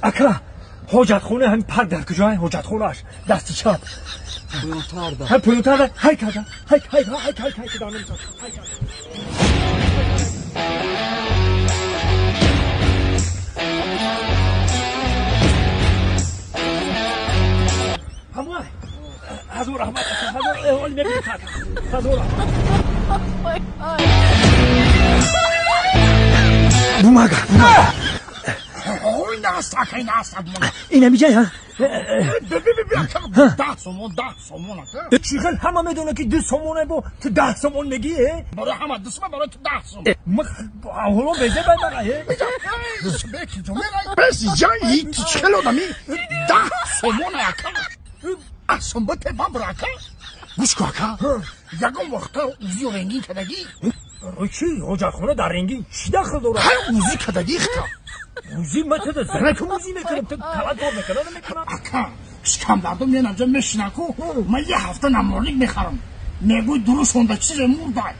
اکا حاجت خونه همین پر در کجای حاجت خونهش دست چپ پویانتر ده های پویانتر ده های کردن های کردن همواه هزور احمد هزور احوال میبینی کرد هزور احمد بومگا اوی ناست اینه میگه ها ده سومون چیخل همه میدونه که 2 سومونه بو تو 10 سومون میگی برای همه دسمه برای تو 10 سومون اولو بیزه بگه بکی تو میگه بس جایی تو چخل آدمی 10 سومون اکا اصلا با تبا براکا گوش که اکا یکم وقتا اوزی و رنگی کدگی روی چی؟ حاجت خونه در رنگی چی داخل دوره؟ های اوزی کدگی اختا موزی متد زنک موزی میکنم تو تلاتور میکنم اکا شکم دردم میان انجا مشنکو من 1 هفته نمرانیک میخرم میگوی درست هونده چیز مردای